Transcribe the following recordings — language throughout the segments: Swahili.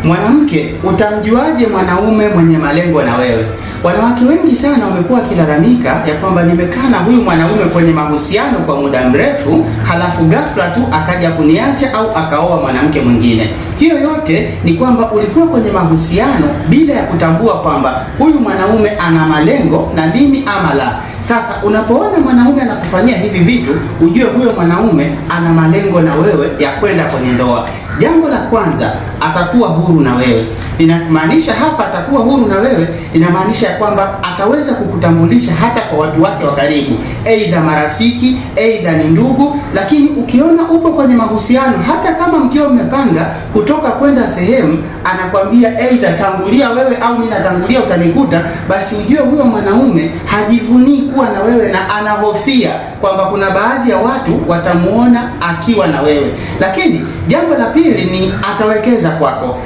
Mwanamke, utamjuaje mwanaume mwenye malengo na wewe? Wanawake wengi sana wamekuwa wakilalamika ya kwamba nimekaa na huyu mwanaume kwenye mahusiano kwa muda mrefu, halafu ghafla tu akaja kuniacha au akaoa mwanamke mwingine. Hiyo yote ni kwamba ulikuwa kwenye mahusiano bila ya kutambua kwamba huyu mwanaume ana malengo na mimi ama la. Sasa unapoona mwanaume anakufanyia hivi vitu, ujue huyo mwanaume ana malengo na wewe ya kwenda kwenye ndoa. Jambo la kwanza, atakuwa huru na wewe. Inamaanisha hapa atakuwa huru na wewe, inamaanisha kwamba ataweza kukutambulisha hata kwa watu wake wa karibu, aidha marafiki, aidha ni ndugu. Lakini ukiona upo kwenye mahusiano, hata kama mkiwa mmepanga kutoka kwenda sehemu, anakwambia aidha tangulia wewe au mimi natangulia utanikuta, basi ujue huyo mwanaume hajivunii kuwa na wewe na anahofia kwamba kuna baadhi ya watu watamuona akiwa na wewe. Lakini jambo la pili ni atawekeza kwako.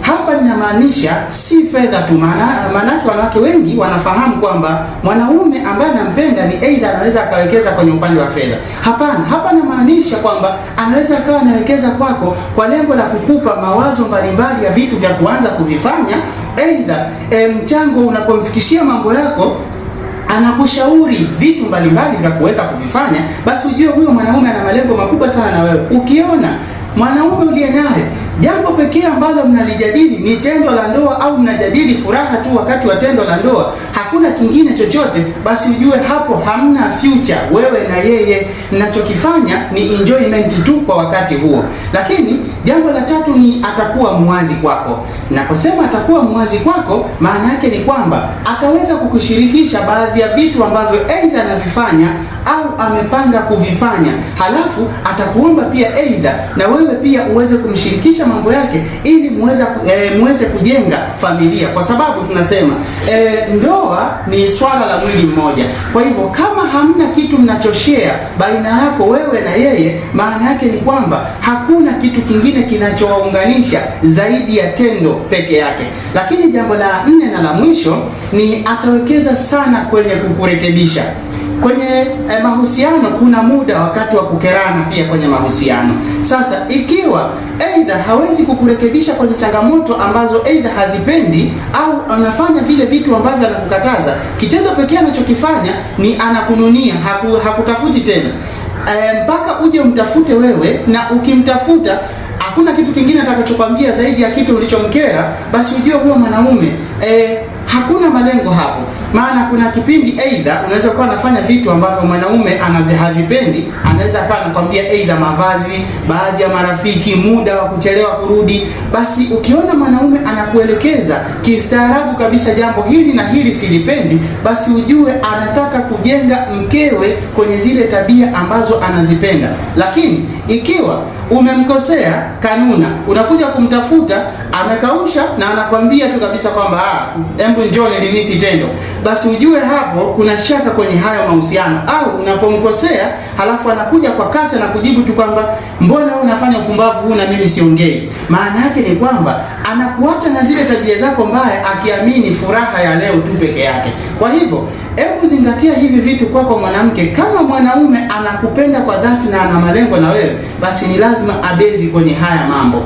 Hapa ninamaanisha si fedha tu, maanake wanawake wengi wanafahamu kwamba mwanaume ambaye anampenda ni aidha anaweza akawekeza kwenye upande wa fedha. Hapana, hapa namaanisha kwamba anaweza akawa anawekeza kwako kwa lengo la kukupa mawazo mbalimbali ya vitu vya kuanza kuvifanya, aidha mchango unapomfikishia mambo yako anakushauri vitu mbalimbali vya kuweza kuvifanya, basi ujue huyo mwanaume ana malengo makubwa sana na wewe. Ukiona mwanaume uliye naye jambo pekee ambalo mnalijadili ni tendo la ndoa au mnajadili furaha tu wakati wa tendo la ndoa, hakuna kingine chochote, basi ujue hapo hamna future wewe na yeye. Mnachokifanya ni enjoyment tu kwa wakati huo. Lakini jambo la tatu ni atakuwa muwazi kwako. Naposema atakuwa muwazi kwako, maana yake ni kwamba ataweza kukushirikisha baadhi ya vitu ambavyo aidha anavifanya au amepanga kuvifanya, halafu atakuomba pia aidha na wewe pia uweze kumshirikisha mambo yake ili muweze kujenga familia, kwa sababu tunasema ndoa ni swala la mwili mmoja. Kwa hivyo kama hamna kitu mnachoshare baina yako wewe na yeye, maana yake ni kwamba hakuna kitu kingine kinachowaunganisha zaidi ya tendo peke yake. Lakini jambo la nne na la mwisho ni atawekeza sana kwenye kukurekebisha. Kwenye mahusiano kuna muda wakati wa kukerana pia kwenye mahusiano. Sasa ikiwa aidha hawezi kukurekebisha kwenye changamoto ambazo aidha hazipendi au anafanya vile vitu ambavyo anakukataza, kitendo pekee anachokifanya ni anakununia, hakutafuti tena mpaka uje umtafute wewe, na ukimtafuta hakuna kitu kingine atakachokwambia zaidi ya kitu ulichomkera, basi ujue huyo mwanaume hakuna malengo hapo. Maana kuna kipindi aidha unaweza kuwa anafanya vitu ambavyo mwanaume havipendi, anaweza akawa anakwambia aidha mavazi, baadhi ya marafiki, muda wa kuchelewa kurudi. Basi ukiona mwanaume anakuelekeza kistaarabu kabisa, jambo hili na hili silipendi, basi ujue anataka kujenga mkewe kwenye zile tabia ambazo anazipenda. Lakini ikiwa umemkosea kanuna, unakuja kumtafuta amekausha na anakwambia tu kabisa kwamba hebu njoo nilimisi tendo, basi ujue hapo kuna shaka kwenye hayo mahusiano. Au unapomkosea halafu anakuja kwa kasi na kujibu tu kwamba mbona wewe unafanya upumbavu huu na mimi siongei, maana yake ni kwamba anakuacha na zile tabia zako mbaya, akiamini furaha ya leo tu peke yake. Kwa hivyo hebu zingatia hivi vitu kwako mwanamke. Kama mwanaume anakupenda kwa dhati na ana malengo na wewe, basi ni lazima abezi kwenye haya mambo.